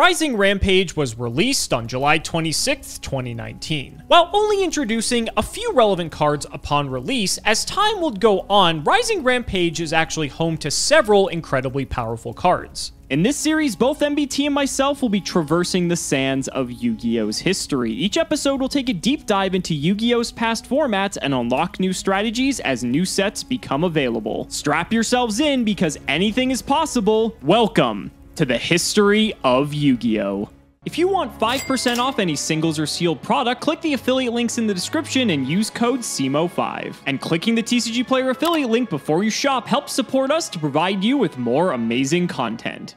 Rising Rampage was released on July 26, 2019. While only introducing a few relevant cards upon release, as time would go on, Rising Rampage is actually home to several incredibly powerful cards. In this series, both MBT and myself will be traversing the sands of Yu-Gi-Oh's history. Each episode will take a deep dive into Yu-Gi-Oh's past formats and unlock new strategies as new sets become available. Strap yourselves in because anything is possible. Welcome to the history of Yu-Gi-Oh! If you want 5% off any singles or sealed product, click the affiliate links in the description and use code CMO5. And clicking the TCG Player affiliate link before you shop helps support us to provide you with more amazing content.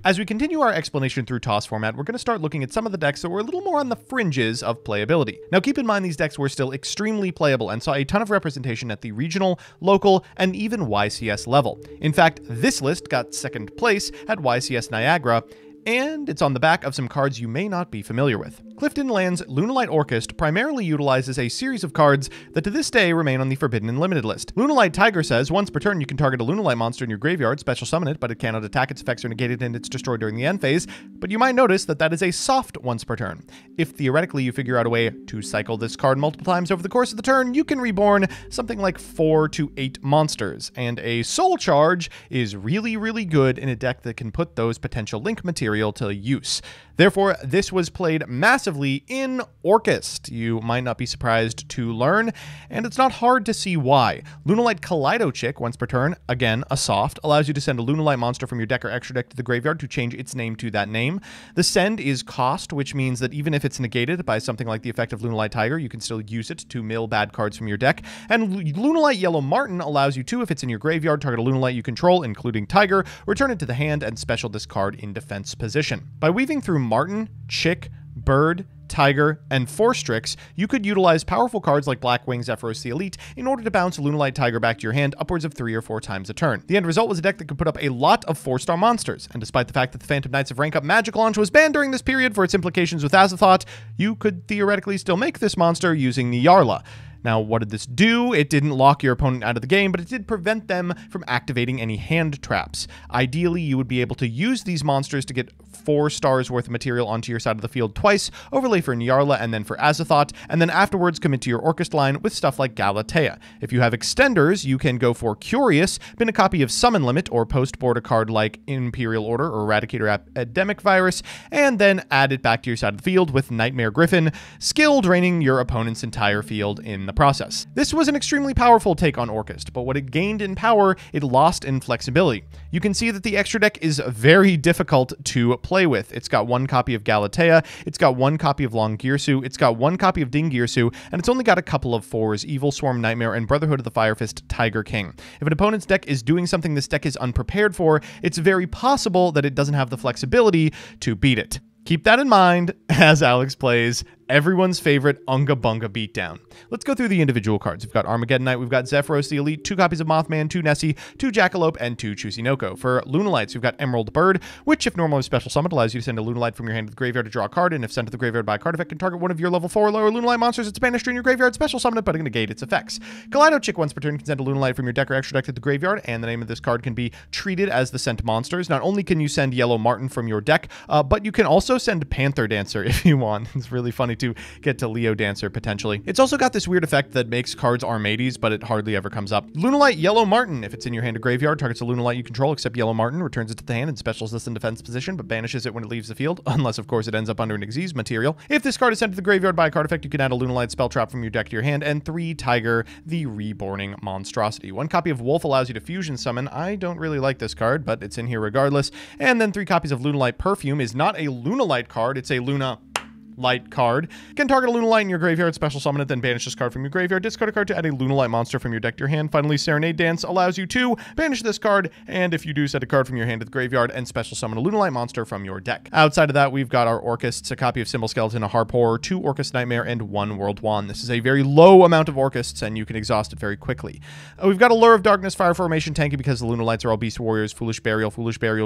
As we continue our explanation through TOS format, we're going to start looking at some of the decks that were a little more on the fringes of playability. Now keep in mind these decks were still extremely playable and saw a ton of representation at the regional, local, and even YCS level. In fact, this list got second place at YCS Niagara, and it's on the back of some cards you may not be familiar with. Clifton Land's Lunalight Orchest primarily utilizes a series of cards that to this day remain on the Forbidden and Limited list. Lunalight Tiger says, once per turn you can target a Lunalight monster in your graveyard, special summon it, but it cannot attack, its effects are negated, and it's destroyed during the end phase, but you might notice that that is a soft once per turn. If theoretically you figure out a way to cycle this card multiple times over the course of the turn, you can reborn something like 4 to 8 monsters, and a Soul Charge is really, really good in a deck that can put those potential link material to use. Therefore, this was played massively in Orchest. You might not be surprised to learn, and it's not hard to see why. Lunalight Kaleido Chick, once per turn, again, a soft, allows you to send a Lunalight monster from your deck or extra deck to the graveyard to change its name to that name. The send is cost, which means that even if it's negated by something like the effect of Lunalight Tiger, you can still use it to mill bad cards from your deck. And Lunalight Yellow Marten allows you to, if it's in your graveyard, target a Lunalight you control, including Tiger, return it to the hand, and special this card in defense position. By weaving through Marten, Chick, Bird, Tiger, and Forstrix, you could utilize powerful cards like Blackwing, Zephyros the Elite in order to bounce Lunalight Tiger back to your hand upwards of 3 or 4 times a turn. The end result was a deck that could put up a lot of 4-star monsters, and despite the fact that the Phantom Knights of Rank Up Magic launch was banned during this period for its implications with Azathoth, you could theoretically still make this monster using Nyarla. Now, what did this do? It didn't lock your opponent out of the game, but it did prevent them from activating any hand traps. Ideally, you would be able to use these monsters to get 4 stars worth of material onto your side of the field twice, overlay for Nyarla and then for Azathoth, and then afterwards come into your Orchest line with stuff like Galatea. If you have extenders, you can go for Curious, bin a copy of Summon Limit, or post-board a card like Imperial Order or Eradicator Epidemic Virus, and then add it back to your side of the field with Nightmare Griffin, skill draining your opponent's entire field in the process. This was an extremely powerful take on Orchest, but what it gained in power, it lost in flexibility. You can see that the extra deck is very difficult to play with. It's got 1 copy of Galatea, it's got 1 copy of Long Girsu, it's got 1 copy of Ding Girsu, and it's only got a couple of 4s, Evil Swarm Nightmare and Brotherhood of the Fire Fist Tiger King. If an opponent's deck is doing something this deck is unprepared for, it's very possible that it doesn't have the flexibility to beat it. Keep that in mind as Alex plays everyone's favorite Unga Bunga beatdown. Let's go through the individual cards. We've got Armageddon Knight, we've got Zephyros the Elite, 2 copies of Mothman, 2 Nessie, 2 Jackalope, and 2 Chusinoko. For Lunalights, we've got Emerald Bird, which, if normally special summoned, allows you to send a Lunalight from your hand to the graveyard to draw a card, and if sent to the graveyard by a card effect, can target one of your level 4 or lower Lunalight monsters that's banished in your graveyard, special summon it, but negate its effects. Kaleido Chick, once per turn, can send a Lunalight from your deck or extra deck to the graveyard, and the name of this card can be treated as the sent monsters. Not only can you send Yellow Marten from your deck, but you can also send Panther Dancer if you want. It's really funny to get to Leo Dancer, potentially. It's also got this weird effect that makes cards Armades, but it hardly ever comes up. Lunalight Yellow Marten. If it's in your hand or graveyard, targets a Lunalight you control except Yellow Marten, returns it to the hand and specials this in defense position, but banishes it when it leaves the field, unless, of course, it ends up under an Xyz material. If this card is sent to the graveyard by a card effect, you can add a Lunalight spell trap from your deck to your hand, and 3 Tiger, the Reborning Monstrosity. 1 copy of Wolf allows you to fusion summon. I don't really like this card, but it's in here regardless. And then 3 copies of Lunalight Perfume is not a Lunalight card, it's a Luna Light card. Can target a Lunalight in your graveyard, special summon it, then banish this card from your graveyard. Discard a card to add a Lunalight monster from your deck to your hand. Finally, Serenade Dance allows you to banish this card, and if you do, set a card from your hand to the graveyard and special summon a Lunalight monster from your deck. Outside of that, we've got our Orchists, a copy of Symbol Skeleton, a Harp Horror, 2 Orchist Nightmare, and 1 World Wand. This is a very low amount of Orchists, and you can exhaust it very quickly. We've got Allure of Darkness, Fire Formation, tanky because the Lunalights are all Beast Warriors, Foolish Burial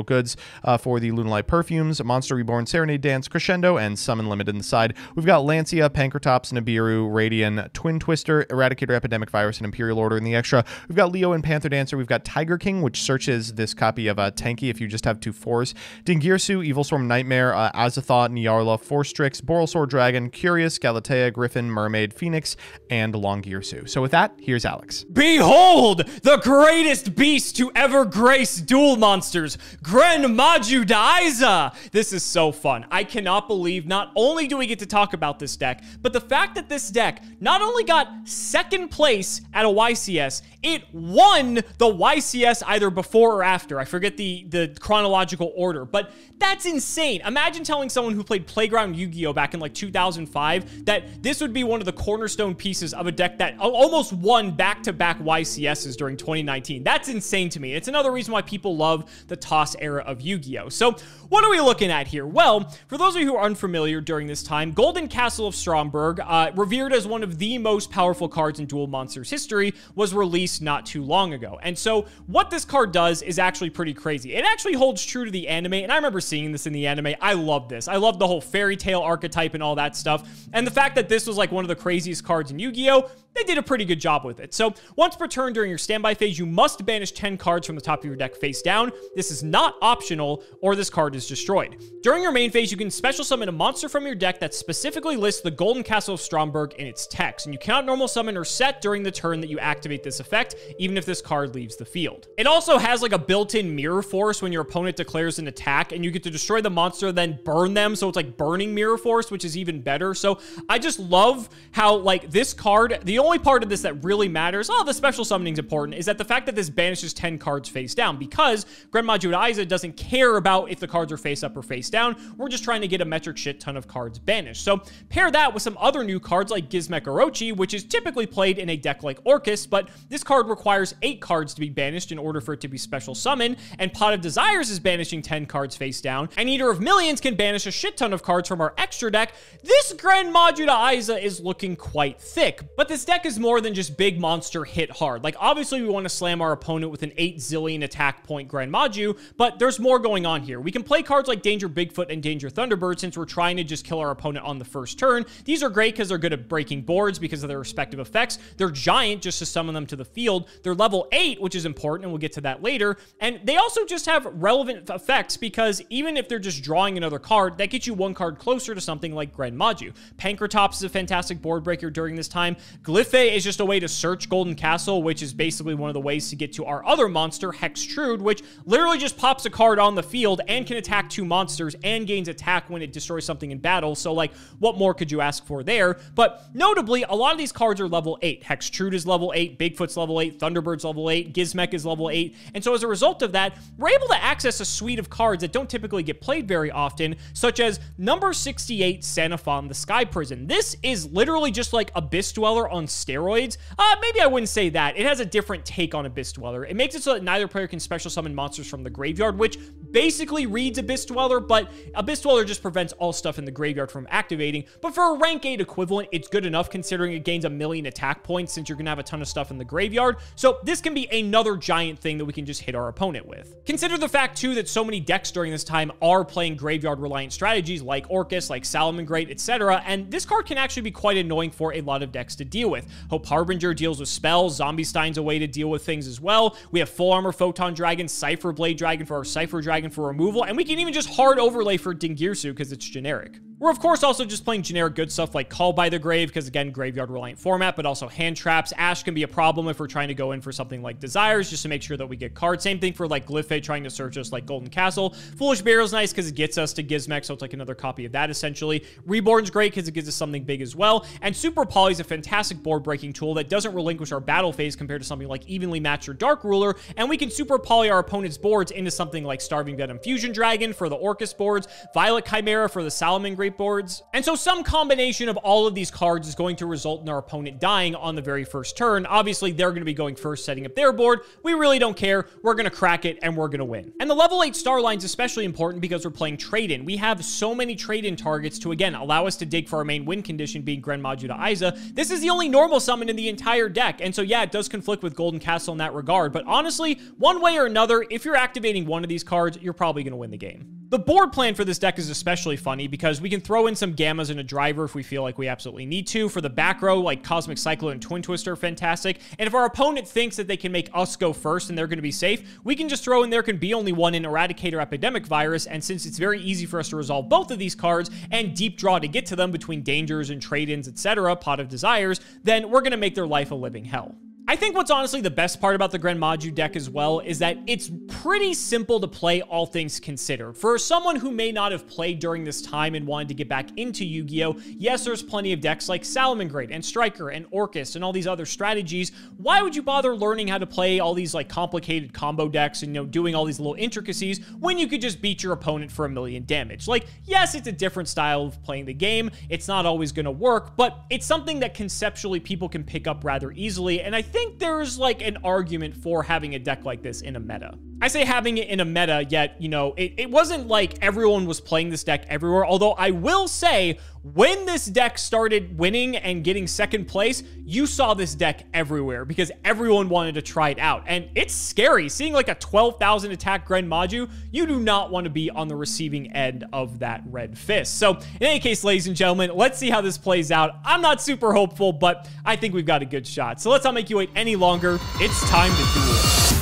Goods for the Lunalight Perfumes, Monster Reborn, Serenade Dance, Crescendo, and Summon Limited in the side. We've got Lancia, Pankratops, Nibiru, Radian, Twin Twister, Eradicator, Epidemic Virus, and Imperial Order in the extra. We've got Leo and Panther Dancer. We've got Tiger King, which searches this copy of Tanky if you just have 2 4s. Dingirsu, Evil Storm Nightmare, Azathoth, Nyarla, Forstrix, Borrelsword Dragon, Curious, Galatea, Griffin, Mermaid, Phoenix, and Longirsu. So with that, here's Alex. Behold, the greatest beast to ever grace Duel Monsters, Gren Maju Daiza! This is so fun. I cannot believe not only do we get to talk about this deck, but the fact that this deck not only got 2nd place at a YCS, it won the YCS either before or after. I forget the chronological order, but that's insane. Imagine telling someone who played Playground Yu-Gi-Oh! Back in like 2005 that this would be one of the cornerstone pieces of a deck that almost won back-to-back YCSs during 2019. That's insane to me. It's another reason why people love the TOS era of Yu-Gi-Oh! So what are we looking at here? Well, for those of you who are unfamiliar during this time, Golden Castle of Stromberg, revered as one of the most powerful cards in Duel Monsters history, was released not too long ago. And so what this card does is actually pretty crazy. It actually holds true to the anime, and I remember seeing this in the anime. I love this. I love the whole fairy tale archetype and all that stuff. And the fact that this was like one of the craziest cards in Yu-Gi-Oh!, they did a pretty good job with it. So once per turn during your standby phase, you must banish 10 cards from the top of your deck face down. This is not optional, or this card is destroyed. During your main phase, you can special summon a monster from your deck that specifically lists the Golden Castle of Stromberg in its text, and you cannot normal summon or set during the turn that you activate this effect, even if this card leaves the field. It also has like a built-in mirror force when your opponent declares an attack, and you get to destroy the monster, then burn them, so it's like burning mirror force, which is even better. So I just love how like this card, the only part of this that really matters, the special summoning is important, is that the fact that this banishes 10 cards face down, because Gren Maju Daiza doesn't care about if the cards are face up or face down. We're just trying to get a metric shit ton of cards banished. So pair that with some other new cards like Gizmek Orochi, which is typically played in a deck like Orcus, but this card requires 8 cards to be banished in order for it to be special summoned, and Pot of Desires is banishing 10 cards face down, and Eater of Millions can banish a shit ton of cards from our extra deck. This Gren Maju Daiza is looking quite thick, but this deck is more than just big monster hit hard. Like, obviously we want to slam our opponent with an 8 zillion attack point Gren Maju, but there's more going on here. We can play cards like Danger Bigfoot and Danger Thunderbird since we're trying to just kill our opponent on the first turn. These are great because they're good at breaking boards because of their respective effects. They're giant just to summon them to the field. They're level 8, which is important, and we'll get to that later. And they also just have relevant effects because even if they're just drawing another card, that gets you 1 card closer to something like Gren Maju. Pankratops is a fantastic board breaker during this time. Glyphe is just a way to search Golden Castle, which is basically one of the ways to get to our other monster, Hextrude, which literally just pops a card on the field and can attack 2 monsters and gains attack when it destroys something in battle. So like, what more could you ask for there? But notably, a lot of these cards are level 8. Hextrude is level 8, Bigfoot's level 8, Thunderbird's level 8, Gizmek is level 8. And so as a result of that, we're able to access a suite of cards that don't typically get played very often, such as number 68, Xenophon, the Sky Prison. This is literally just like Abyss Dweller on steroids. Maybe I wouldn't say that. It has a different take on Abyss Dweller. It makes it so that neither player can special summon monsters from the graveyard, which basically reads Abyss Dweller, but Abyss Dweller just prevents all stuff in the graveyard from activating. But for a rank 8 equivalent, it's good enough considering it gains 1,000,000 attack points since you're going to have a ton of stuff in the graveyard. So this can be another giant thing that we can just hit our opponent with. Consider the fact, too, that so many decks during this time are playing graveyard-reliant strategies like Orcus, like Salamangreat, etc., and this card can actually be quite annoying for a lot of decks to deal with. Hope Harbinger deals with spells, Zombiestein's a way to deal with things as well. We have Full Armor Photon Dragon, Cypher Blade Dragon for our Cypher Dragon for removal, and we can even just hard overlay for Dingirsu because it's generic. We're, of course, also just playing generic good stuff like Call by the Grave, because, again, graveyard-reliant format, but also hand traps. Ash can be a problem if we're trying to go in for something like Desires, just to make sure that we get cards. Same thing for, like, Glyphe trying to search us like Golden Castle. Foolish Burial's nice because it gets us to Gizmek, so it's like another copy of that, essentially. Reborn's great because it gives us something big as well. And Super Poly is a fantastic board-breaking tool that doesn't relinquish our battle phase compared to something like Evenly Matched or Dark Ruler, and we can Super Poly our opponent's boards into something like Starving Venom Fusion Dragon for the Orcus boards, Violet Chimera for the Salamangreat boards. And so some combination of all of these cards is going to result in our opponent dying on the very first turn. Obviously, they're going to be going first, setting up their board. We really don't care. We're going to crack it, and we're going to win. And the level 8 star line is especially important because we're playing trade-in. We have so many trade-in targets to, again, allow us to dig for our main win condition being Gren Maju Daiza. This is the only normal summon in the entire deck, and so yeah, it does conflict with Golden Castle in that regard, but honestly, one way or another, if you're activating one of these cards, you're probably going to win the game. The board plan for this deck is especially funny because we can throw in some Gammas and a Driver if we feel like we absolutely need to. For the back row, like Cosmic Cyclone and Twin Twister are fantastic. And if our opponent thinks that they can make us go first and they're going to be safe, we can just throw in There Can Be Only One in Eradicator Epidemic Virus. And since it's very easy for us to resolve both of these cards and deep draw to get to them between dangers and trade-ins, etc., Pot of Desires, then we're going to make their life a living hell. I think what's honestly the best part about the Grenmaju deck as well is that it's pretty simple to play, all things considered. For someone who may not have played during this time and wanted to get back into Yu-Gi-Oh!, yes, there's plenty of decks like Salamangreat and Striker and Orcust and all these other strategies. Why would you bother learning how to play all these like complicated combo decks and, you know, doing all these little intricacies when you could just beat your opponent for 1,000,000 damage? Like, yes, it's a different style of playing the game. It's not always going to work, but it's something that conceptually people can pick up rather easily, and I think there's like an argument for having a deck like this in a meta. I say having it in a meta, yet, you know, it wasn't like everyone was playing this deck everywhere, although I will say, when this deck started winning and getting second place, you saw this deck everywhere because everyone wanted to try it out. And it's scary. Seeing like a 12,000 attack Grenmaju, you do not want to be on the receiving end of that red fist. So in any case, ladies and gentlemen, let's see how this plays out. I'm not super hopeful, but I think we've got a good shot. So let's not make you wait any longer. It's time to duel.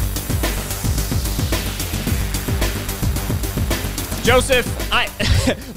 Joseph,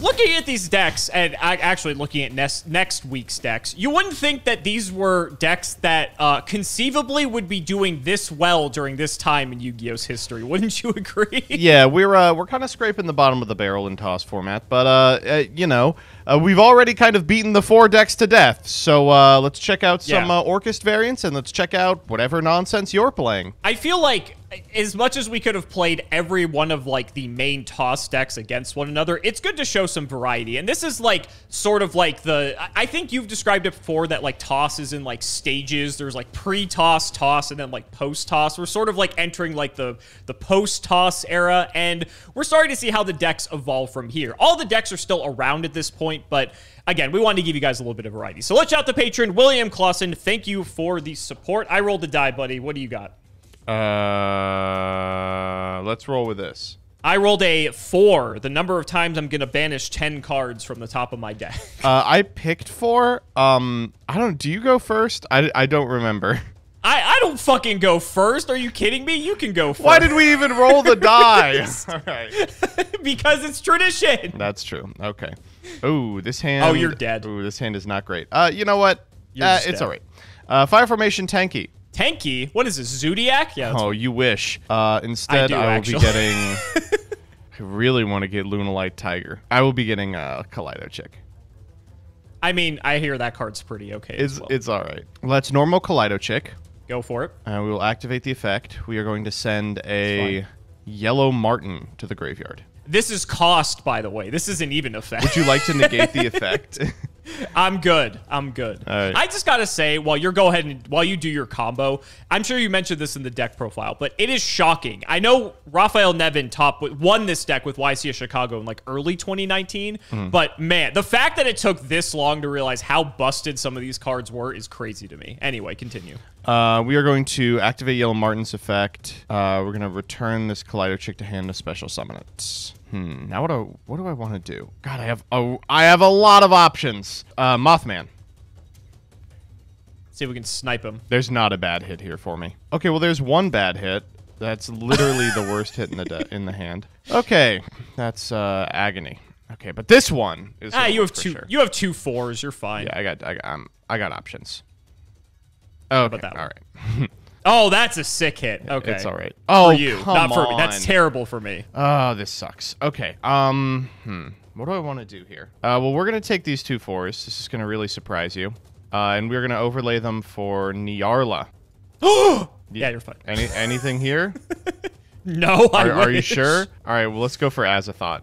looking at these decks, and actually looking at next week's decks, you wouldn't think that these were decks that conceivably would be doing this well during this time in Yu-Gi-Oh's history. Wouldn't you agree? Yeah, we're kind of scraping the bottom of the barrel in TOS format, but you know, we've already kind of beaten the 4 decks to death. So let's check out some Orcust variants, and let's check out whatever nonsense you're playing. I feel like as much as we could have played every one of like the main TOS decks against one another, it's good to show some variety. And this is like sort of like I think you've described it before that like TOS is in like stages. There's like pre-TOS, TOS, and then like post-TOS. We're sort of like entering like the post-TOS era, and we're starting to see how the decks evolve from here. All the decks are still around at this point, but again, we wanted to give you guys a little bit of variety. So let's shout out the patron, William Clausen. Thank you for the support. I rolled the die, buddy. What do you got? Let's roll with this. I rolled a 4, the number of times I'm going to banish 10 cards from the top of my deck. I picked 4. Do you go first? I don't remember. I don't fucking go first. Are you kidding me? You can go first. Why did we even roll the die? All right. Because it's tradition. That's true. Okay. Ooh, this hand. Oh, you're dead. Ooh, this hand is not great. You know what? It's dead. all right. Fire Formation Tanky. Tanky? What is this, Zodiac? Yeah. Oh, you wish. Instead, I will be getting... I really want to get Lunalight Tiger. I will be getting Kaleido Chick. I mean, I hear that card's pretty okay as well. It's all right. Let's normal Kaleido Chick. Go for it. We will activate the effect. We are going to send a Yellow Martin to the graveyard. This is cost, by the way. This isn't even effect. Would you like to negate the effect? I'm good. I'm good. Right. I just gotta say, while you do your combo, I'm sure you mentioned this in the deck profile, but it is shocking. I know Raphael Nevin won this deck with YCS Chicago in like early 2019, but man, the fact that it took this long to realize how busted some of these cards were is crazy to me. Anyway, continue. We are going to activate Yellow Martin's effect. We're going to return this Kaleido Chick to hand to special summon it. Now what do I want to do? God, I have a lot of options. Mothman. See if we can snipe him. There's not a bad hit here for me. Okay, well there's one bad hit. That's literally the worst hit in the hand. Okay, that's Agony. Okay, but this one is you have two. Sure. You have 2 4s. You're fine. Yeah, I got options. Okay, all right. Oh, that's a sick hit. Okay. It's all right. Oh, for you, not for me. That's terrible for me. Oh, this sucks. Okay. What do I want to do here? Well, we're going to take these 2 4s. This is going to really surprise you. And we're going to overlay them for Nyarla. Yeah, you're fine. Anything here? No, Are you sure? All right, well, let's go for Azathoth.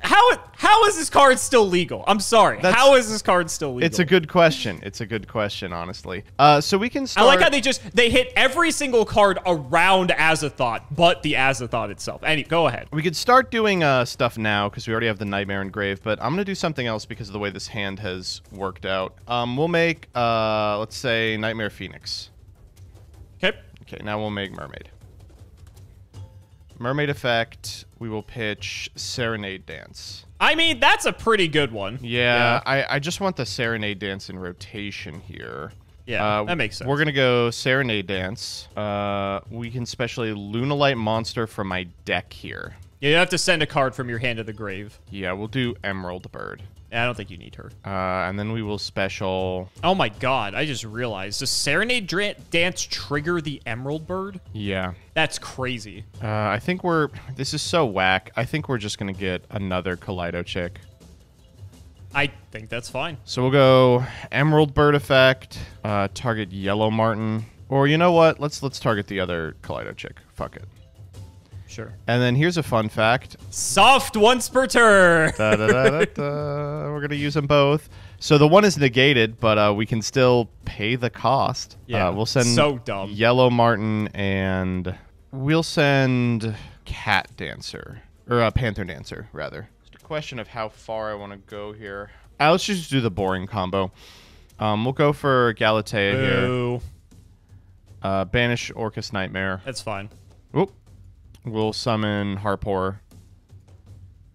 How is this card still legal? I'm sorry. How is this card still legal? It's a good question. It's a good question, honestly. So we can start... I like how they hit every single card around Azathoth, but the Azathoth itself. Go ahead. We could start doing stuff now, because we already have the Nightmare Engrave, but I'm going to do something else because of the way this hand has worked out. We'll make, let's say, Nightmare Phoenix. Okay. Okay, now we'll make Mermaid. Mermaid effect. We will pitch Serenade Dance. I mean, that's a pretty good one. Yeah. I just want the Serenade Dance in rotation here. Yeah, that makes sense. We're going to go Serenade Dance. We can specially Lunalight Monster from my deck here. Yeah, you have to send a card from your hand to the grave. Yeah, we'll do Emerald Bird. I don't think you need her. And then we will special... Oh my god, I just realized. Does Serenade Dance trigger the Emerald Bird? Yeah. That's crazy. I think this is so whack. I think we're just going to get another Kaleido Chick. I think that's fine. So we'll go Emerald Bird effect, target Yellow Martin. Or you know what? Let's target the other Kaleido Chick. Fuck it. Sure. And then here's a fun fact. Soft once per turn. We're going to use them both. So the one is negated, but we can still pay the cost. Yeah, we'll send so dumb. Yellow Martin and we'll send Cat Dancer. Or Panther Dancer, rather. Just a question of how far I want to go here. Let's just do the boring combo. We'll go for Galatea Boo. here. Banish Orcus Nightmare. That's fine. Oop. We'll summon Harpor.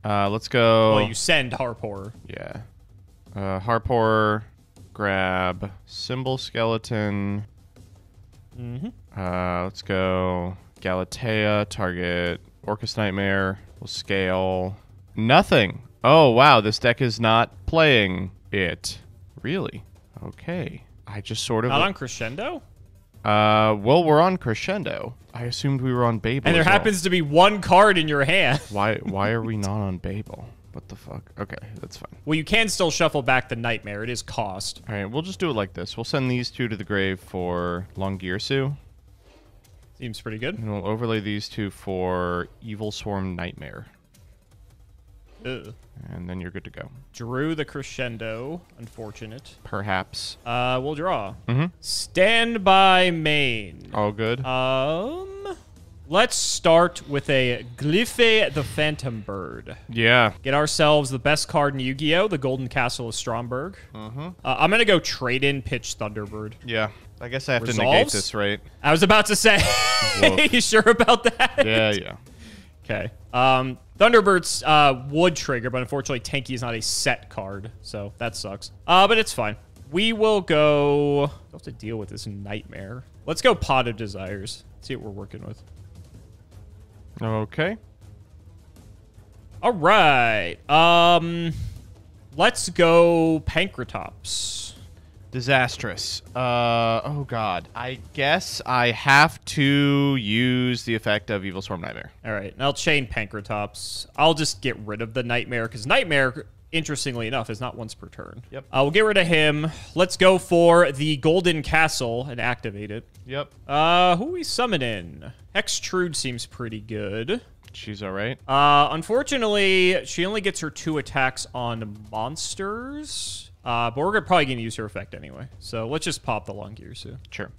Let's go. Well, you send Harpor. Yeah. Harpor, grab Symbol Skeleton. Let's go Galatea, target Orcus Nightmare. We'll scale. Nothing. Oh, wow. This deck is not playing it. Really? Okay. I just sort of... Not on Crescendo? Well, we're on Crescendo. I assumed we were on Babel. And there as well. happens to be one card in your hand. Why are we not on Babel? What the fuck? Okay, that's fine. Well, you can still shuffle back the Nightmare. It is cost. All right, we'll just do it like this. We'll send these two to the grave for Longirsu. Seems pretty good. And we'll overlay these two for Evil Swarm Nightmare. Ugh. And then you're good to go. Drew the Crescendo. Unfortunate. Perhaps. We'll draw. Mm-hmm. Standby main. All good. Let's start with a Glyphe the Phantom Bird. Yeah. Get ourselves the best card in Yu-Gi-Oh! The Golden Castle of Stromberg. I'm going to go trade in pitch Thunderbird. Yeah. I guess I have to Resolves? negate this, right? I was about to say, you sure about that? Yeah. Okay. Thunderbird's would trigger, but unfortunately Tanky is not a set card, so that sucks. But it's fine. We will go... I'll have to deal with this Nightmare. Let's go Pot of Desires. See what we're working with. Okay. All right. Let's go Pankratops. Disastrous. Oh god. I guess I have to use the effect of Evil Swarm Nightmare. All right. And I'll chain Pankratops. I'll just get rid of the Nightmare, because Nightmare, interestingly enough, is not once per turn. Yep. We'll get rid of him. Let's go for the Golden Castle and activate it. Yep. Who we summon in? Hextrude seems pretty good. She's all right. Unfortunately, she only gets her 2 attacks on monsters. But we're probably going to use her effect anyway. So let's just pop the Longirsu. Sure.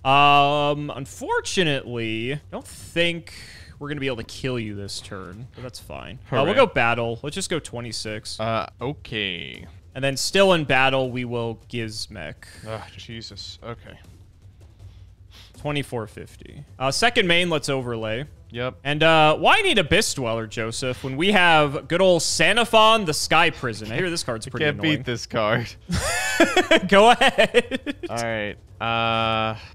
Unfortunately, I don't think we're going to be able to kill you this turn. But that's fine. We'll go battle. Let's just go 26. Okay. And then still in battle, we will Gizmek. Jesus. Okay. 2450. Second main, let's overlay. Yep. And why need Abyss Dweller, Joseph, when we have good old Xanathon, the Sky Prison? I hear this card's pretty Can't annoying. beat this card. Go ahead. All right.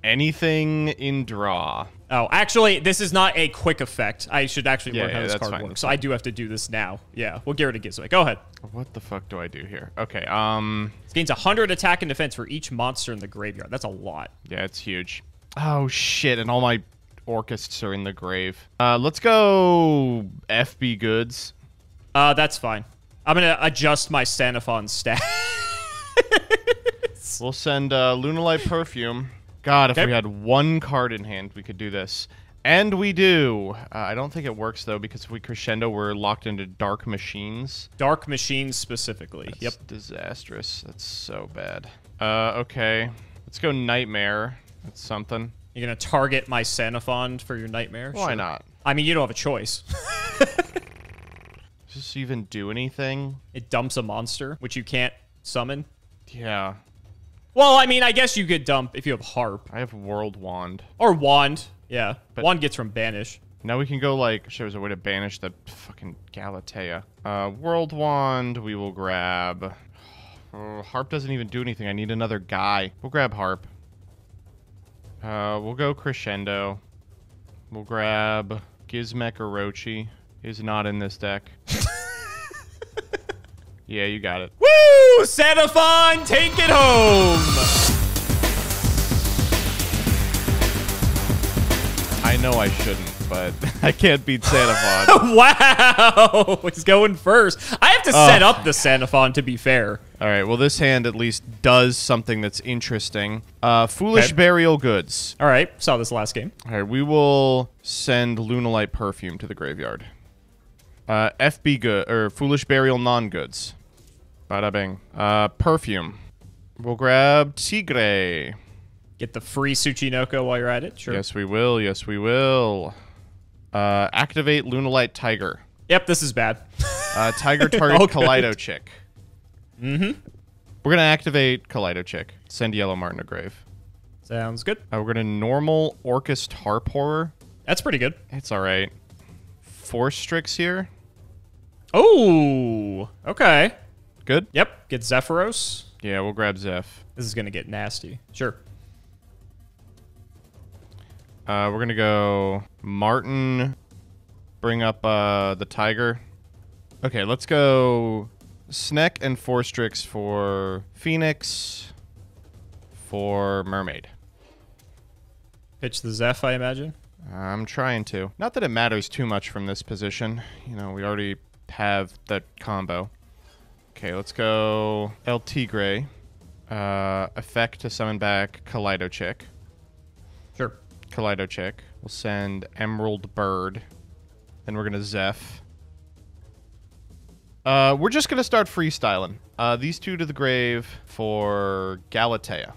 Anything in draw. Oh, actually, this is not a quick effect. I should actually learn how this that's card fine, works. So I do have to do this now. Yeah, we'll get rid of Gizmek. Go ahead. What the fuck do I do here? Okay. It gains 100 attack and defense for each monster in the graveyard. That's a lot. Yeah, it's huge. Oh shit! And all my Orcists are in the grave. Let's go FB Goods. That's fine. I'm gonna adjust my Xanathon stat. We'll send Lunalight Perfume. God, if Okay. we had one card in hand, we could do this. And we do. I don't think it works, though, because if we Crescendo, we're locked into Dark Machines. Dark Machines specifically. That's Yep. disastrous. That's so bad. Okay. Let's go Nightmare. That's something. You're gonna target my Xanathon for your Nightmare? Why Sure. not? I mean, you don't have a choice. Does this even do anything? It dumps a monster, which you can't summon. Yeah. Well, I mean, I guess you could dump if you have Harp. I have World Wand. Or Wand. Yeah. But- Wand gets from Banish. Now we can go, like, there's a way to banish the fucking Galatea. World Wand, we will grab. Oh, Harp doesn't even do anything. I need another guy. We'll grab Harp. We'll go Crescendo. We'll grab Gizmek Orochi. Is not in this deck. Yeah, you got it. Woo! Xenophon, take it home! I know I shouldn't, but I can't beat Xenophon. Wow! He's going first. I have to set up the Xenophon, to be fair. All right, well, this hand at least does something that's interesting. Foolish Burial Goods. All right, saw this last game. All right, we will send Lunalight Perfume to the graveyard. FB good or Foolish Burial Non-Goods. Bada bing. Perfume. We'll grab Tigre. Get the free Tsuchinoko while you're at it. Sure. Yes, we will. Yes, we will. Activate Lunalight Tiger. Yep, this is bad. Tiger target Okay. Kaleido Chick. Mm-hmm. We're gonna activate Kaleido Chick. Send Yellow Martin to grave. Sounds good. We're gonna normal Orcust Harp Horror. That's pretty good. It's all right. Force Strix here. Oh, okay. Good. Yep, get Zephyros. Yeah, we'll grab Zeph. This is going to get nasty. Sure. We're going to go Martin, bring up the Tiger. Okay, let's go Sneck and Forstrix for Phoenix, for Mermaid. Pitch the Zeph, I imagine. I'm trying to. Not that it matters too much from this position. You know, we already have the combo. Okay, let's go El Tigre. Effect to summon back Kaleido Chick. Sure. Kaleido Chick. We'll send Emerald Bird. Then we're going to Zeph. We're just going to start freestyling. These two to the grave for Galatea.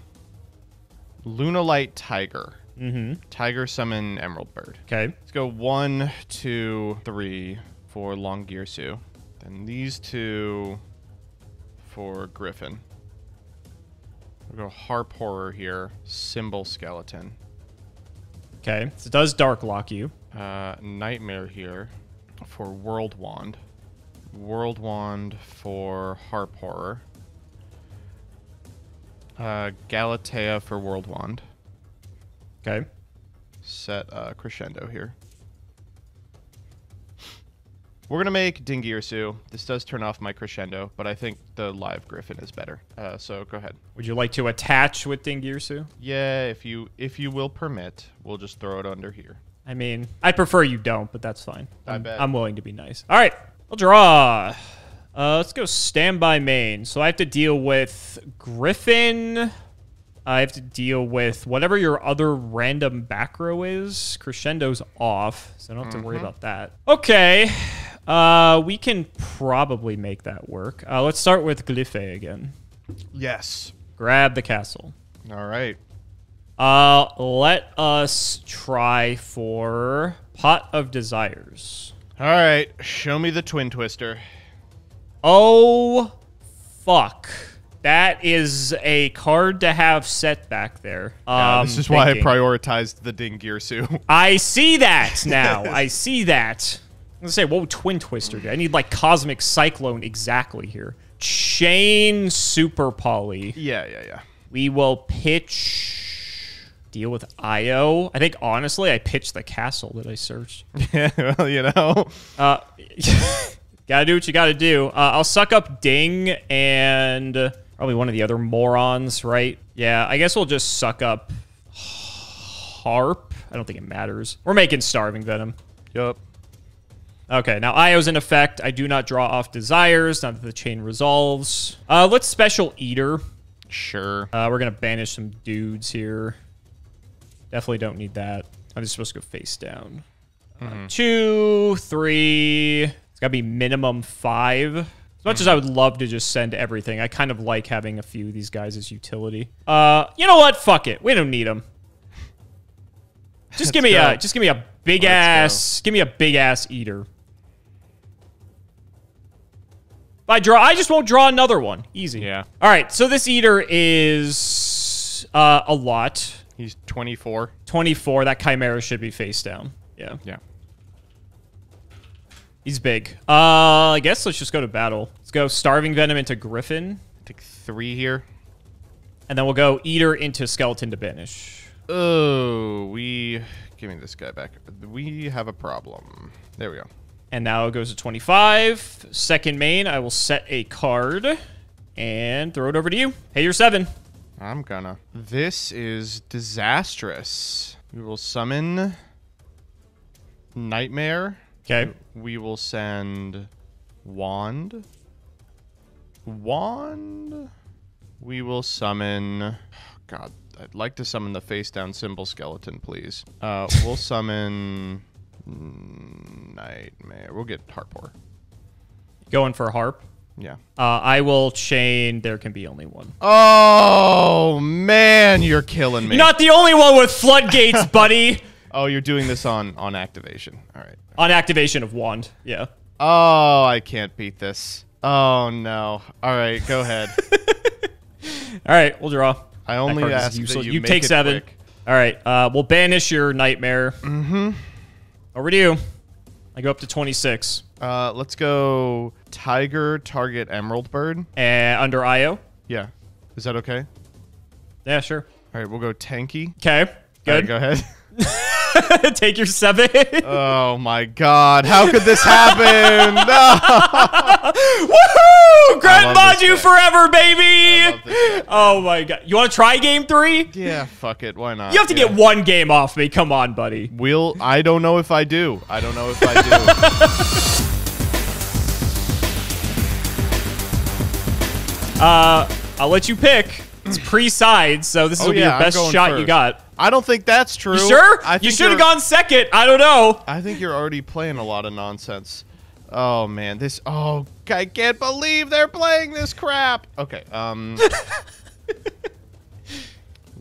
Lunalight Tiger. Mm-hmm. Tiger summon Emerald Bird. Okay. Let's go 1, 2, 3 for Longirsu. Then these two for Griffin. We'll go Harp Horror here. Symbol Skeleton. Okay. So it does Dark Lock you. Nightmare here for World Wand. World Wand for Harp Horror. Galatea for World Wand. Okay. Set Crescendo here. We're going to make Dingirsu. This does turn off my Crescendo, but I think the live Griffin is better. So go ahead. Would you like to attach with Dingirsu? Yeah, if you will permit, we'll just throw it under here. I mean, I prefer you don't, but that's fine. I bet. I'm willing to be nice. All right. I'll draw. Let's go standby main. So I have to deal with Griffin. I have to deal with whatever your other random back row is. Crescendo's off, so I don't have to worry about that. Okay. We can probably make that work. Let's start with Glyphe again. Yes. Grab the castle. All right. Let us try for Pot of Desires. All right. Show me the Twin Twister. Oh, fuck. That is a card to have set back there. This is why I prioritized the Dingirsu. I see that now. I see that. I was going to say, what would Twin Twister do? I need, like, Cosmic Cyclone exactly here. Chain Super Poly. Yeah. We will pitch... Deal with Io. I think, honestly, I pitched the castle that I searched. Yeah, well, you know. Gotta do what you gotta do. I'll suck up Ding and probably one of the other morons, right? Yeah, I guess we'll just suck up Harp. I don't think it matters. We're making Starving Venom. Yup. Okay, now Io's in effect. I do not draw off Desires, not that the chain resolves. Let's Special Eater. Sure. We're gonna banish some dudes here. Definitely don't need that. I'm just supposed to go face down. 2, 3... It's got to be minimum 5. As much as I would love to just send everything, I kind of like having a few of these guys as utility. You know what? Fuck it. We don't need them. Just give me a big ass eater. If I draw, I just won't draw another one. Easy. Yeah. All right. So this eater is a lot. He's 24. 24. That Chimera should be face down. Yeah. Yeah. He's big. I guess let's just go to battle. Let's go Starving Venom into Griffin. Take 3 here. And then we'll go Eater into Skeleton to banish. Oh, give me this guy back. We have a problem. There we go. And now it goes to 25. Second main, I will set a card and throw it over to you. Hey, you're 7. I'm gonna. This is disastrous. We will summon Nightmare. Okay. We will send Wand. Wand. We will summon... God, I'd like to summon the face-down symbol skeleton, please. We'll summon... Nightmare. We'll get Harpor. Going for a harp. Yeah. I will chain There Can Be Only One. Oh, man, you're killing me. You're not the only one with floodgates, buddy. Oh, you're doing this on activation. All right. On activation of Wand, yeah. Oh, I can't beat this. Oh, no. All right, go ahead. All right, we'll draw. I only ask that you make take it 7. quick. All right, we'll banish your Nightmare. Mm-hmm. Over to you. I go up to 26. Let's go Tiger, target Emerald Bird. And under IO. Yeah. Is that okay? Yeah, sure. All right, we'll go Tanky. Okay, All good. right, go ahead. Take your 7. Oh, my God. How could this happen? No. Woohoo! Grand love this Maju guy. forever, baby! I love this guy. Oh, my God. You want to try game 3? Yeah, fuck it. Why not? You have to get 1 game off me. Come on, buddy. I don't know if I do. I don't know if I do. I'll let you pick. It's pre-side, so this will be your I'm best going shot you first. got. I don't think that's true. You sure? I You think should have you're- gone second. I don't know. I think you're already playing a lot of nonsense. Oh, man. Oh, I can't believe they're playing this crap. Okay,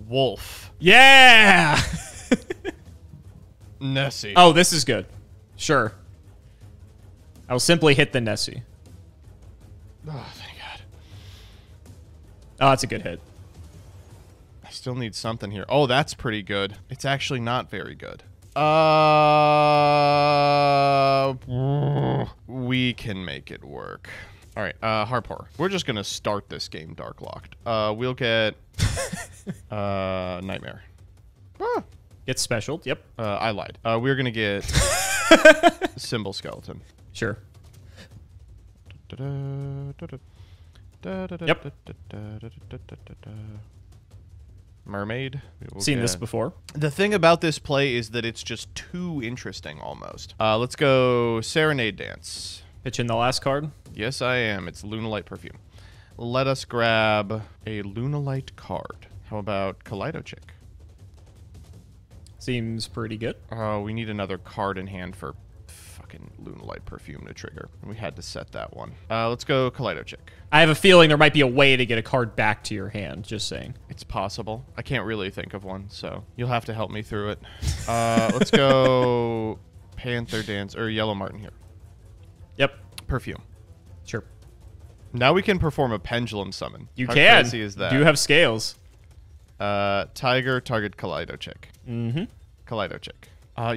Wolf. Yeah. Nessie. Oh, this is good. Sure. I will simply hit the Nessie. Oh, thank God. Oh, that's a good hit. I still need something here. Oh, that's pretty good. It's actually not very good. We can make it work. All right, Harpor. We're just gonna start this game dark locked. We'll get Nightmare. Ah, Get specialed. Yep. I lied. We're gonna get Symbol Skeleton. Sure. Yep. Mermaid. We'll Seen this get- before. The thing about this play is that it's just too interesting almost. Let's go Serenade Dance. Pitch in the last card. Yes, I am. It's Lunalite Perfume. Let us grab a Lunalite card. How about Kaleido Chick? Seems pretty good. We need another card in hand for fucking Lunalite Perfume to trigger. We had to set that one. Let's go Kaleido Chick. I have a feeling there might be a way to get a card back to your hand. Just saying. It's possible. I can't really think of one, so you'll have to help me through it. Let's go Panther Dance or Yellow Martin here. Yep. Perfume. Sure. Now we can perform a pendulum summon. You How can. crazy is that? Do you have scales? Tiger, target Kaleido Chick. Mm-hmm. Kaleido Chick.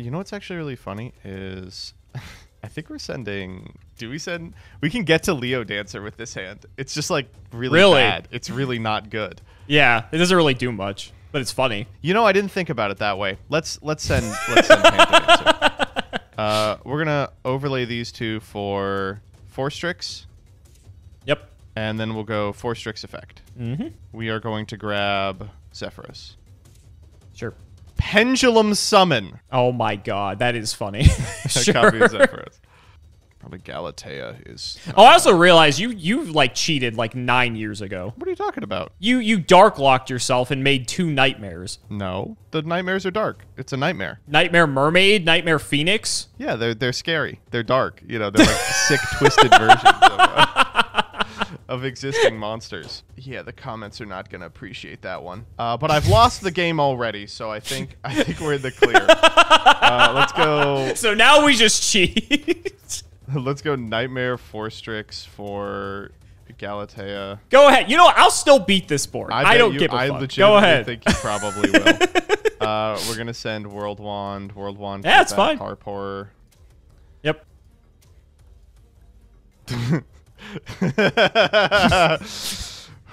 You know what's actually really funny is I think we're sending... We can get to Leo Dancer with this hand. It's just like really bad. It's really not good. Yeah, it doesn't really do much, but it's funny. You know, I didn't think about it that way. Let's send Panther Dancer. We're gonna overlay these two for 4 Strix, Yep. and then we'll go 4 Strix effect. Mm-hmm. We are going to grab Zephyros. Sure. Pendulum Summon. Oh my god, that is funny. A Sure. copy of Zephyros. Probably Galatea is... Oh, I also realized you like cheated like 9 years ago. What are you talking about? You dark locked yourself and made 2 nightmares. No, the nightmares are dark. It's a nightmare. Nightmare Mermaid, Nightmare Phoenix. Yeah, they're scary. They're dark. You know, they're like sick, twisted versions of existing monsters. Yeah, the comments are not gonna appreciate that one. But I've lost the game already, so I think we're in the clear. Let's go. So now we just cheat. Let's go Nightmare 4 Strix for Galatea. Go ahead. You know what? I'll still beat this board. I bet don't you- give a I fuck. legitimately Go ahead. think you probably will. We're gonna send World Wand. Yeah, it's for that fine. Harpor. Yep.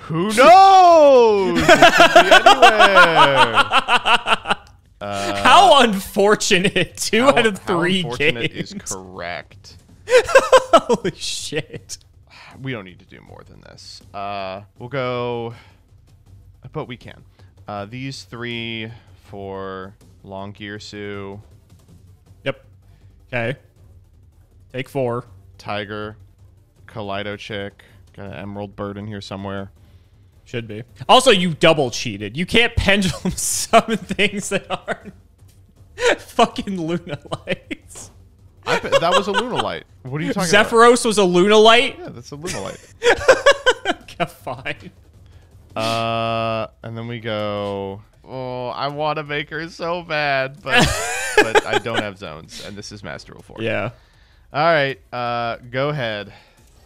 Who knows? It could be anywhere. How unfortunate. 2 out of 3 unfortunate games. is correct. Holy shit. We don't need to do more than this. We'll go, but we can. These 3 for Long Gearsu, Yep. Okay. Take 4. Tiger, Kaleido Chick. Got an Emerald Bird in here somewhere. Should be. Also, you double cheated. You can't pendulum summon things that aren't fucking Lunalights. That was a Lunalite. What are you talking about? Zephyros was a Lunalite? Yeah, that's a Lunalite. Okay, fine. And then we go. Oh, I want to make her so bad, but but I don't have zones, and this is Master Rule 4. Yeah. All right. Go ahead.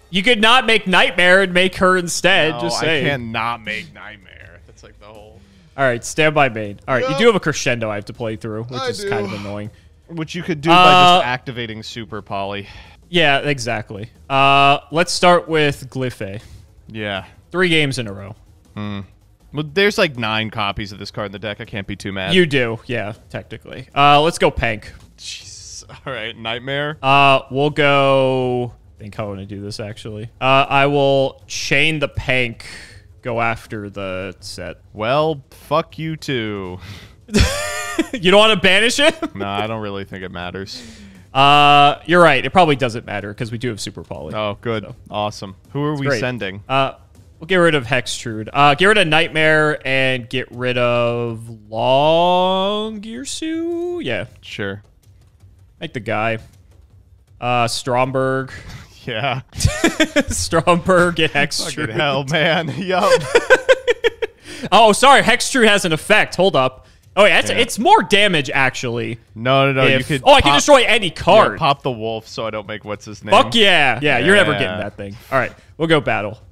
You could not make Nightmare and make her instead. No, just I saying. can't not make Nightmare. That's like the whole. All right, standby main. All right, Yep. you do have a crescendo I have to play through, which I is do. kind of annoying. Which you could do by just activating Super Poly. Yeah, exactly. Let's start with Glyphe. Yeah. 3 games in a row. Well, there's like 9 copies of this card in the deck. I can't be too mad. You do, yeah, technically. Let's go Pank. Jeez. All right, Nightmare. We'll go. I think how I want to do this actually. I will chain the Pank. Go after the set. Well, fuck you too. You don't want to banish him? No, I don't really think it matters. You're right. It probably doesn't matter because we do have Super Poly. Oh, good. So. Awesome. Who are we great. sending? We'll get rid of Hextrude. Get rid of Nightmare and get rid of Long Gearsu. Yeah, Sure. make the guy. Stromberg. Yeah. Stromberg and Hextrude. Fucking hell, man. Yup. Oh, sorry. Hextrude has an effect. Hold up. Oh, yeah, it's more damage, actually. No. You If- could. I can destroy any card. Yeah, pop the wolf so I don't make what's his name. Fuck yeah. Yeah, you're never Yeah. getting that thing. All right, we'll go battle.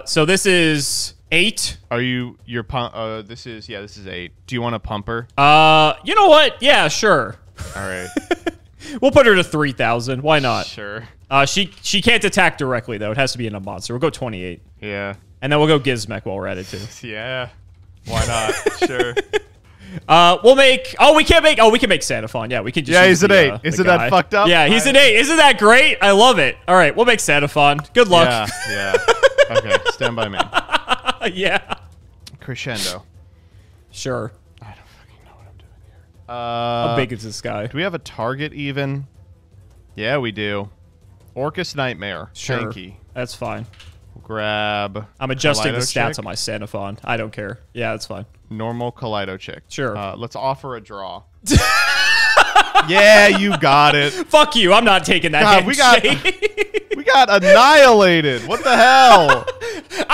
So this is 8. Are you? You're pump. This is 8. Do you want a pumper? You know what? Yeah, sure. All right. We'll put her to 3,000. Why not? Sure. She can't attack directly, though. It has to be in a monster. We'll go 28. Yeah. And then we'll go Gizmek while we're at it, too. Yeah. Why not? Sure. We'll make... Oh, we can make Sandafon. Yeah, we can just Yeah, use he's an the, 8. Isn't that guy. fucked up? Yeah, he's an 8. Isn't that great? I love it. All right, we'll make Sandafon. Good luck. Yeah. Okay. Stand by me. Yeah. Crescendo. Sure. I don't fucking know what I'm doing here. How big is this guy? Do we have a target even? Yeah, we do. Orcus Nightmare. Sure. Tanky. That's fine. Grab. I'm adjusting the Kaleido stats Chick. on my Sandafon. I don't care. Yeah, that's fine. Normal Kaleido Chick. Sure. Let's offer a draw. Yeah, you got it. Fuck you. I'm not taking that God, handshake. We got annihilated. What the hell?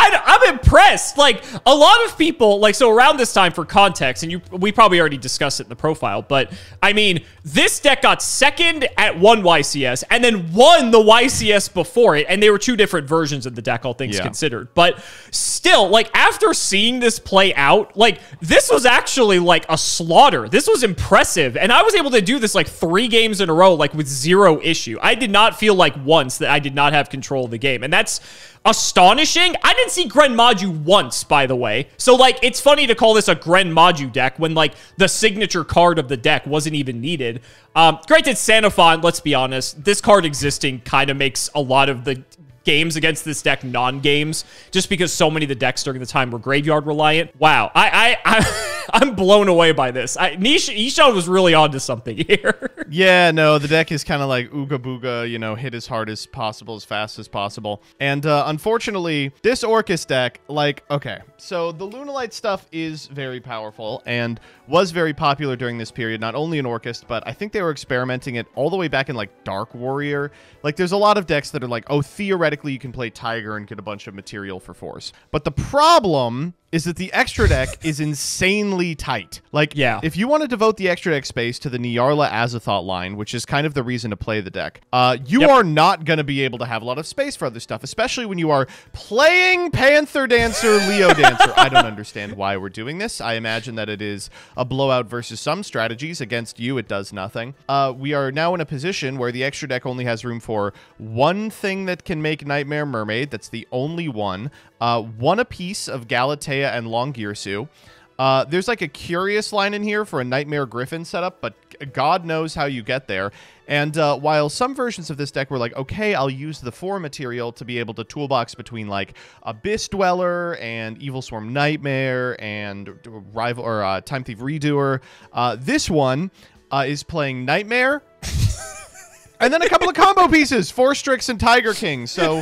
I'm impressed. Like, a lot of people, like, so around this time, for context, and we probably already discussed it in the profile, but, I mean, this deck got second at one YCS and then won the YCS before it, and they were 2 different versions of the deck, all things considered. But still, like, after seeing this play out, like, this was actually, like, a slaughter. This was impressive, and I was able to do this, like, 3 games in a row, like, with 0 issue. I did not feel like once that I did not have control of the game, and that's astonishing. I didn't see Gren Maju once, by the way. So, like, it's funny to call this a Gren Maju deck when, like, the signature card of the deck wasn't even needed. Granted, Sandafon, let's be honest, this card existing kind of makes a lot of the games against this deck non-games, just because so many of the decks during the time were graveyard reliant. Wow, I'm blown away by this. Ishan was really onto something here. Yeah, no, the deck is kind of like ooga booga, you know, hit as hard as possible, as fast as possible. And unfortunately, this Orcus deck, like, okay, so the Lunalite stuff is very powerful and was very popular during this period, not only in Orcus, but I think they were experimenting it all the way back in, like, Dark Warrior. Like, there's a lot of decks that are like, oh, theoretically, you can play Tiger and get a bunch of material for force. But the problem is that the extra deck is insanely tight. Like, Yeah. if you want to devote the extra deck space to the Nyarla Azathoth line, which is kind of the reason to play the deck, you are not going to be able to have a lot of space for other stuff, especially when you are playing Panther Dancer, Leo Dancer. I don't understand why we're doing this. I imagine that it is a blowout versus some strategies. Against you, it does nothing. We are now in a position where the extra deck only has room for one thing that can make Nightmare Mermaid. That's the only one. One apiece of Galatea and Longirsu. There's like a curious line in here for a Nightmare Griffin setup, but God knows how you get there. And while some versions of this deck were like, okay, I'll use the 4 material to be able to toolbox between like Abyss Dweller and Evil Swarm Nightmare and Rival or Time Thief Redoer, this one is playing Nightmare. And then a couple of combo pieces, 4 Strix and Tiger King. So,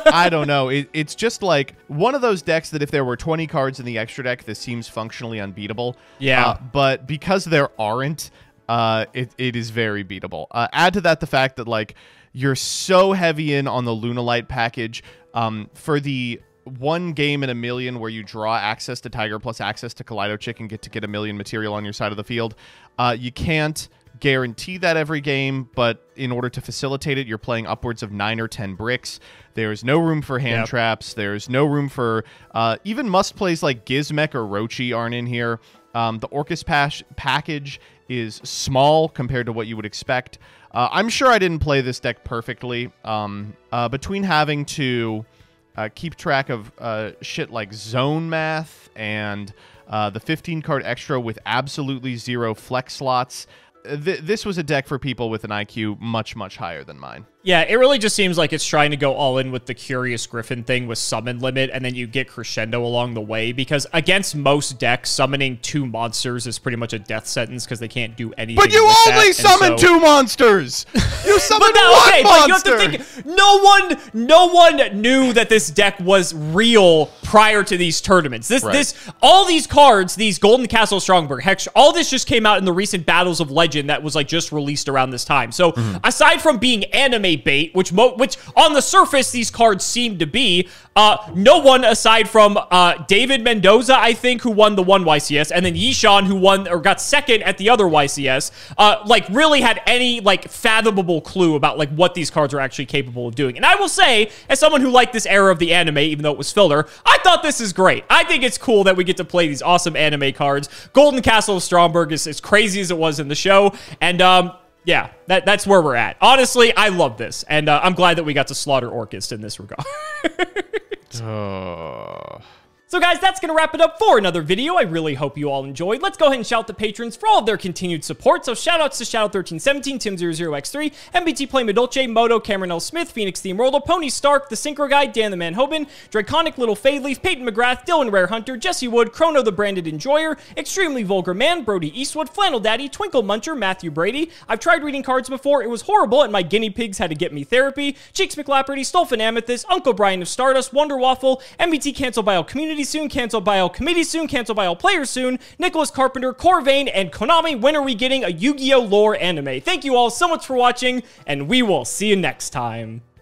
I don't know. It's just like one of those decks that if there were 20 cards in the extra deck, this seems functionally unbeatable. Yeah. But because there aren't, it is very beatable. Add to that the fact that, like, you're so heavy in on the Lunalight package. For the one game in a million where you draw access to Tiger plus access to Kaleido Chick and get a million material on your side of the field, you can't guarantee that every game, but in order to facilitate it, you're playing upwards of 9 or 10 bricks. There's no room for hand traps. There's no room for even must plays like Gizmek or Rochi aren't in here. The Orcus package is small compared to what you would expect. I'm sure I didn't play this deck perfectly. Between having to keep track of shit like zone math and the 15 card extra with absolutely 0 flex slots, this was a deck for people with an IQ much, much higher than mine. Yeah, it really just seems like it's trying to go all in with the Curious Griffin thing with summon limit, and then you get crescendo along the way, because against most decks, summoning 2 monsters is pretty much a death sentence because they can't do anything. But you only summon 2 monsters! You summoned one monster! But you have to think, no one knew that this deck was real prior to these tournaments. All these cards, these Golden Castle Strongberg, Hex, all this just came out in the recent Battles of Legend that was like just released around this time. So aside from being anime bait, which on the surface these cards seem to be, no one aside from David Mendoza, I think, who won the one YCS, and then Yishan, who won or got second at the other YCS, like really had any like fathomable clue about like what these cards are actually capable of doing. And I will say, as someone who liked this era of the anime, even though it was filler, I thought this is great. I think it's cool that we get to play these awesome anime cards. Golden Castle of Stromberg is as crazy as it was in the show, and yeah, that's where we're at. Honestly, I love this, and I'm glad that we got to slaughter Orcust in this regard. So guys, that's going to wrap it up for another video. I really hope you all enjoyed. Let's go ahead and shout out the patrons for all of their continued support. So shoutouts to Shadow1317, Tim00x3, MBT Play Medolce, Moto, Cameron L. Smith, Phoenix Theme World, Pony Stark, The Synchro Guy, Dan the Man Hoban, Draconic Little Fadeleaf, Peyton McGrath, Dylan Rare Hunter, Jesse Wood, Chrono the Branded Enjoyer, Extremely Vulgar Man, Brody Eastwood, Flannel Daddy, Twinkle Muncher, Matthew Brady. I've tried reading cards before. It was horrible, and my guinea pigs had to get me therapy. Cheeks McLapperty, Stolfin Amethyst, Uncle Brian of Stardust, Wonder Waffle, MBT Cancel by All Community soon, Cancel by All Committee soon, Cancel by All Players soon, Nicholas Carpenter, Corvain, and Konami. When are we getting a Yu-Gi-Oh! Lore anime? Thank you all so much for watching, and we will see you next time.